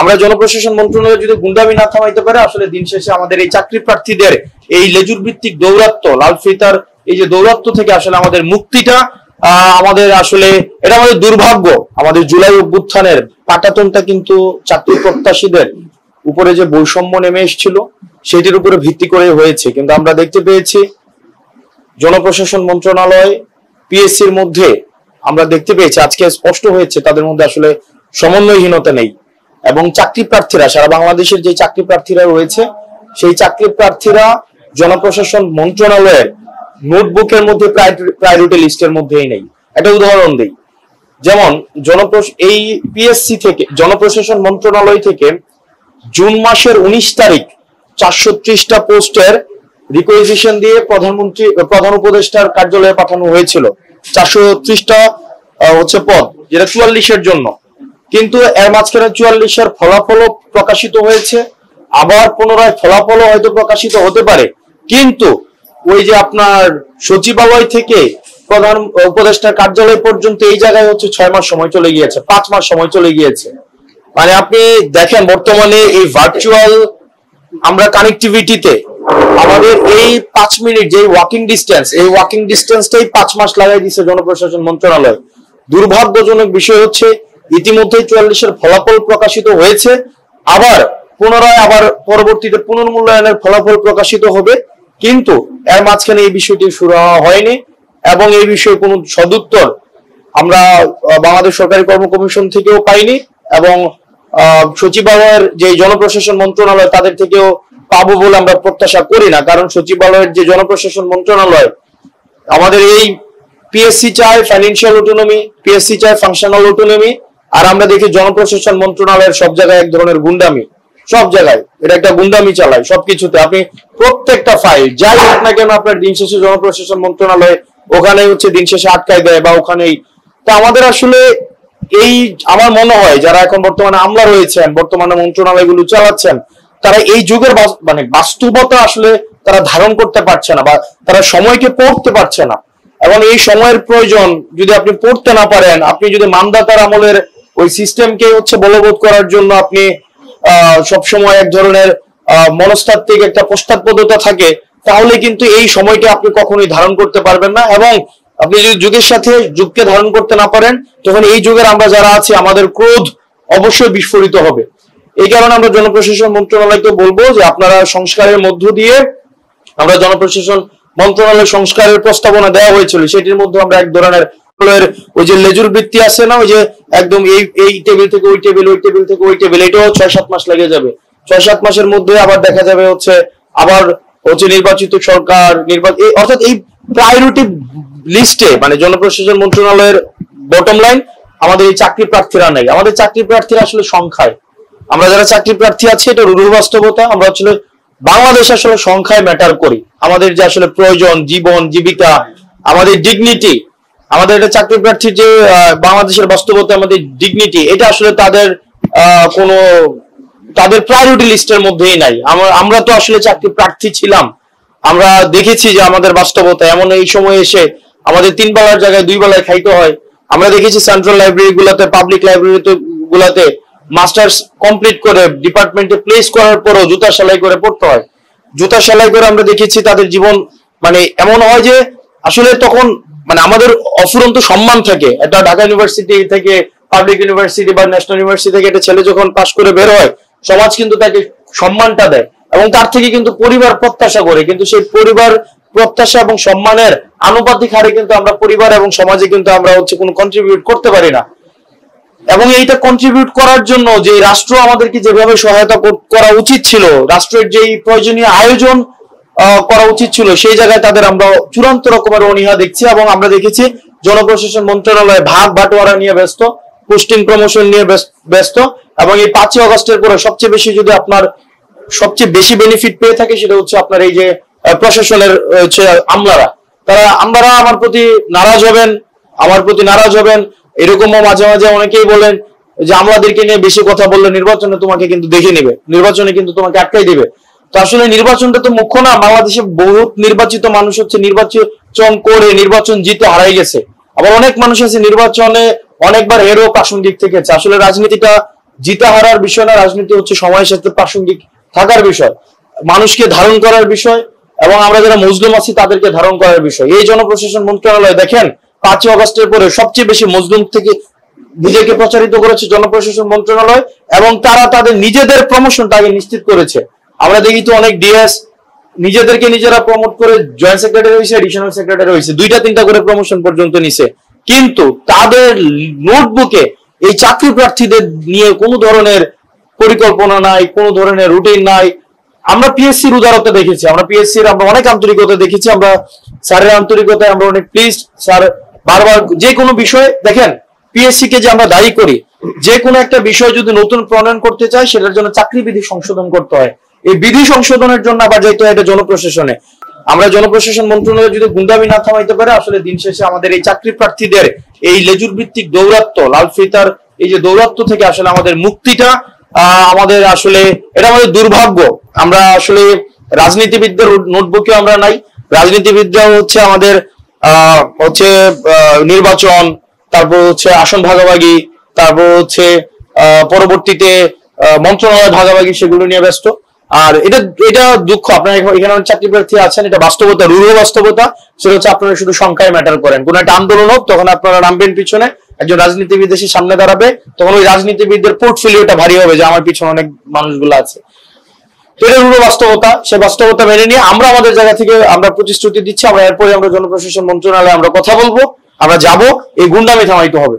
আমরা জনপ্রশাসন মন্ত্রণালয় যদি গুন্ডামি না থামাইতে পারে, আসলে দিন শেষে আমাদের এই চাকরি প্রার্থীদের এই লেজুর ভিত্তিক দৌরাত্ম, লাল ফিতার এই যে দৌরাত্ম থেকে আসলে আমাদের মুক্তিটা আমাদের আসলে এটা আমাদের দুর্ভাগ্য। আমাদের জুলাই অভ্যুত্থানের পাটাতনটা কিন্তু চাকরি প্রত্যাশীদের উপরে যে বৈষম্য নেমে এসেছিল সেটির উপরে ভিত্তি করে হয়েছে। কিন্তু আমরা দেখতে পেয়েছি জনপ্রশাসন মন্ত্রণালয় পিএসসির মধ্যে আমরা দেখতে পেয়েছি আজকে স্পষ্ট হয়েছে তাদের মধ্যে আসলে সমন্বয়হীনতা নেই। এবং চাকরি প্রার্থীরা, সারা বাংলাদেশের যে চাকরি প্রার্থীরা রয়েছে সেই চাকরি প্রার্থীরা জনপ্রশাসন মন্ত্রণালয়ের নোটবুকের মধ্যে প্রায়োরিটি লিস্টের মধ্যেই নেই। একটা উদাহরণ দিই, যেমন এই পিএসসি থেকে জনপ্রশাসন মন্ত্রণালয় থেকে জুন মাসের 19 তারিখ 430টা পোস্টের রিকোয়েজিশন দিয়ে প্রধান উপদেষ্টার কার্যালয়ে পাঠানো হয়েছিল। 430টা হচ্ছে পদ, যেটা 44-এর জন্য। কিন্তু এর মাঝখানে 44-এর ফলাফলও প্রকাশিত হয়েছে, আবার পুনরায় ফলাফলও হয়তো প্রকাশিত হতে পারে। কিন্তু ওই যে আপনার সচিবালয় থেকে প্রধান উপদেষ্টার কার্যালয় পর্যন্ত এই জায়গায় হচ্ছে 6 মাস সময় চলে গিয়েছে, 5 মাস সময় চলে গিয়েছে। মানে আপনি দেখেন বর্তমানে এই ভার্চুয়াল আমরা কানেক্টিভিটিতে আমাদের এই 5 মিনিট যে ওয়াকিং ডিস্টেন্স, এই ওয়াকিং ডিস্টেন্সটাই 5 মাস লাগাই দিচ্ছে জনপ্রশাসন মন্ত্রণালয়। দুর্ভাগ্যজনক বিষয় হচ্ছে ইতিমধ্যে 44-এর ফলাফল প্রকাশিত হয়েছে, আবার পুনরায় আবার পরবর্তীতে পুনর্মূল্যায়নের ফলাফল প্রকাশিত হবে, কিন্তু এর মাঝখানে এই বিষয়টি শুরু হয়নি এবং এই বিষয়ে কোনো সদুত্তর আমরা বাংলাদেশ সরকারি কর্ম কমিশন থেকেও পাইনি এবং সচিবালয়ের যে জনপ্রশাসন মন্ত্রণালয় তাদের থেকেও পাবো বলে আমরা প্রত্যাশা করি না। কারণ সচিবালয়ের যে জনপ্রশাসন মন্ত্রণালয় আমাদের এই পিএসসি চায় ফাইন্যান্সিয়াল অটোনমি, পিএসসি চায় ফাংশনাল অটোনমি, আর আমরা দেখি জনপ্রশাসন মন্ত্রণালয়ের সব জায়গায় এক ধরনের গুন্ডামি, সব জায়গায় এটা একটা গুন্ডামি চালায় সবকিছুতে। আপনি প্রত্যেকটা ফাইল যাই হোক না কেন আপনার দিন শেষে জনপ্রশাসন মন্ত্রণালয় ওখানে হচ্ছে দিন শেষে আটকায় দেয় বা ওখানেই। তো আমাদের আসলে এই আমার মনে হয় যারা এখন বর্তমানে আমলা রয়েছেন, বর্তমানে মন্ত্রণালয়গুলো চালাচ্ছেন, তারা এই যুগের মানে বাস্তবতা আসলে তারা ধারণ করতে পারছে না বা তারা সময়কে পড়তে পারছে না। এবং এই সময়ের প্রয়োজন যদি আপনি পড়তে না পারেন, আপনি যদি মানদাতার আমলের ওই সিস্টেমকে হচ্ছে বলবৎ করার জন্য আপনি সবসময় এক ধরনের মনস্তাত্ত্বিক একটা পশ্চাৎপদতা থাকে, তাহলে কিন্তু এই সময়কে আপনি কখনোই ধারণ করতে পারবেন না। এবং আপনি যদি যুগের সাথে যুগকে ধারণ করতে না পারেন, তখন এই যুগের আমরা যারা আছি আমাদের ক্রোধ অবশ্যই বিস্ফোরিত হবে। এই কারণে আমরা জনপ্রশাসন মন্ত্রণালয়কে বলবো যে আপনারা সংস্কারের মধ্য দিয়ে, আমরা জনপ্রশাসন মন্ত্রণালয় সংস্কারের প্রস্তাবনা দেওয়া হয়েছিল, সেটির মধ্যে আমরা এক ধরনের ওই যে লেজুর বৃত্তি আছে না, ওই যে একদম এই টেবিল থেকে ওই টেবিল, ওই টেবিল থেকে ওই টেবিল, এটাও 6-7 মাস লেগে যাবে। 6-7 মাসের মধ্যে আবার দেখা যাবে হচ্ছে আবার হচ্ছে নির্বাচিত সরকার অর্থাৎ এই প্রায়োরিটি লিস্টে মানে জনপ্রশাসন মন্ত্রণালয়ের বটম লাইন আমাদের এই চাকরি প্রার্থীরা নেই। আমাদের চাকরি প্রার্থীরা আসলে সংখ্যায়, আমরা যারা চাকরি প্রার্থী আছি এটা রুরু বাস্তবতা, আমরা আসলে বাংলাদেশ আসলে সংখ্যায় ম্যাটার করি। আমাদের যে আসলে প্রয়োজন, জীবন জীবিকা, আমাদের ডিগনিটি, আমাদের এটা চাকরি প্রার্থীর যে বাংলাদেশের বাস্তবতা, আমাদের ডিগনিটি, এটা আসলে তাদের প্রায়োরিটি লিস্টের মধ্যেই নাই। আমরা তো আসলে চাকরি প্রার্থী ছিলাম, আমরা দেখেছি যে আমাদের বাস্তবতা এমন এই সময় এসে আমাদের 3 বেলার জায়গায় 2 বেলায় খাইতে হয়। আমরা দেখেছি সেন্ট্রাল লাইব্রেরি গুলাতে, পাবলিক লাইব্রেরি গুলাতে মাস্টার্স কমপ্লিট করে ডিপার্টমেন্টে প্লেস করার পরও জুতা সেলাই করে পড়তে হয়। জুতা সেলাই করে আমরা দেখেছি তাদের জীবন মানে এমন হয় যে আসলে তখন মানে আমাদের অফুরন্ত সম্মান থাকে। একটা ঢাকা ইউনিভার্সিটি থেকে, পাবলিক ইউনিভার্সিটি বা ন্যাশনাল ইউনিভার্সিটি থেকে একটা ছেলে যখন পাশ করে বের হয়, সমাজ কিন্তু তাকে সম্মানটা দেয় এবং তার থেকে কিন্তু পরিবার প্রত্যাশা করে, কিন্তু সেই পরিবার প্রত্যাশা এবং সম্মানের আনুপাতিক হারে কিন্তু আমরা পরিবার এবং সমাজে কিন্তু আমরা হচ্ছে কোনো কন্ট্রিবিউট করতে পারি না। এবং এইটা কন্ট্রিবিউট করার জন্য যে রাষ্ট্র আমাদেরকে যেভাবে সহায়তা করা উচিত ছিল, রাষ্ট্রের যেই প্রয়োজনীয় আয়োজন করা উচিত ছিল, সেই জায়গায় তাদের আমরা চূড়ান্ত রকমের অনীহা দেখছি। এবং আমরা দেখেছি জনপ্রশাসন মন্ত্রণালয় ভাগ বাটোয়ারা নিয়ে ব্যস্ত, পোস্টিং প্রমোশন নিয়ে ব্যস্ত। এবং এই 5 আগস্টের পরে সবচেয়ে বেশি যদি আপনার সবচেয়ে বেশি বেনিফিট পেয়ে থাকে সেটা হচ্ছে আপনার এই যে প্রশাসনের হচ্ছে আমলারা, আমলারা আমার প্রতি নারাজ হবেন। এরকমও মাঝে মাঝে অনেকেই বলেন যে আমলাদেরকে নিয়ে বেশি কথা বললে নির্বাচনে তোমাকে কিন্তু দেখে নিবে, নির্বাচনে কিন্তু তোমাকে আটকাই দিবে। তো আসলে নির্বাচনটা তো মুখ্য না। বাংলাদেশে বহুত নির্বাচিত মানুষ হচ্ছে নির্বাচন করে নির্বাচন জিতে হারাই গেছে, আবার অনেক মানুষ আছে নির্বাচনে অনেকবার হেরো প্রাসঙ্গিক থেকেছে। আসলে রাজনীতিটা জিতা হারার বিষয় না, রাজনীতি হচ্ছে সময়ের সাথে প্রাসঙ্গিক থাকার বিষয়, মানুষকে ধারণ করার বিষয়, এবং আমরা যারা মজলুম আছি তাদেরকে ধারণ করার বিষয়। এই জনপ্রশাসন মন্ত্রণালয় দেখেন 5ই আগস্টের পরে সবচেয়ে বেশি মজলুম থেকে নিজেকে প্রচারিত করেছে জনপ্রশাসন মন্ত্রণালয়, এবং তারা তাদের নিজেদের প্রমোশনটা আগে নিশ্চিত করেছে। আমরা দেখি তো অনেক ডিএস নিজেদেরকে নিজেরা প্রমোট করে জয়েন্ট সেক্রেটারি হয়েছে, এডিশনাল সেক্রেটারি হয়েছে, 2টা 3টা করে প্রমোশন পর্যন্ত নিছে, কিন্তু তাদের নোটবুকে এই চাকরি প্রার্থীদের নিয়ে কোনো ধরনের পরিকল্পনা নাই, কোনো ধরনের রুটিন নাই। আমরা পিএসসির উদারতা দেখেছি, আমরা পিএসসির আমরা অনেক আন্তরিকতা দেখেছি, আমরা স্যারের আন্তরিকতায় আমরা অনেক প্লিজড। স্যার বারবার যে কোনো বিষয় দেখেন, পিএসসি কে যে আমরা দায়ী করি, যে কোনো একটা বিষয় যদি নতুন প্রণয়ন করতে চাই সেটার জন্য চাকরি বিধি সংশোধন করতে হয়। এই বিধি সংশোধনের জন্য আবার যাইতে হয় এটা জনপ্রশাসনে। আমরা জনপ্রশাসন মন্ত্রণালয় যদি গুন্ডামি না থামাইতে পারে, আসলে দিন শেষে আমাদের এই চাকরি প্রার্থীদের এই লেজুর ভিত্তিক দৌরাত্ম, লাল ফিতার এই যে দৌরাত্ম থেকে আসলে আমাদের মুক্তিটা আমাদের আসলে এটা আমাদের দুর্ভাগ্য। আমরা আসলে রাজনীতিবিদদের নোটবুকে আমরা নাই, রাজনীতিবিদরাও হচ্ছে আমাদের হচ্ছে নির্বাচন, তারপর হচ্ছে আসন ভাগাভাগি, তারপর হচ্ছে পরবর্তীতে মন্ত্রণালয় ভাগাভাগি, সেগুলো নিয়ে ব্যস্ত। আর এটা এটা দুঃখ, আপনারা এখানে চাকরি প্রার্থী আছেন, এটা বাস্তবতা, রূঢ় বাস্তবতা। সেটা হচ্ছে আপনারা শুধু সংখ্যায় ম্যাটার করেন। কোন একটা আন্দোলন হোক তখন আপনারা নামবেন পিছনে, একজন রাজনীতিবিদ এসে সামনে দাঁড়াবে, তখন ওই রাজনীতিবিদদের পোর্টফোলিওটা ভারী হবে যে আমার পিছনে অনেক মানুষগুলো আছে। এটা রূঢ় বাস্তবতা, সে বাস্তবতা মেনে নিয়ে আমরা আমাদের জায়গা থেকে আমরা প্রতিশ্রুতি দিচ্ছি, আমরা এরপরে আমরা জনপ্রশাসন মন্ত্রণালয়ে আমরা কথা বলবো, আমরা যাব, এই গুন্ডামি থামাইতে হবে।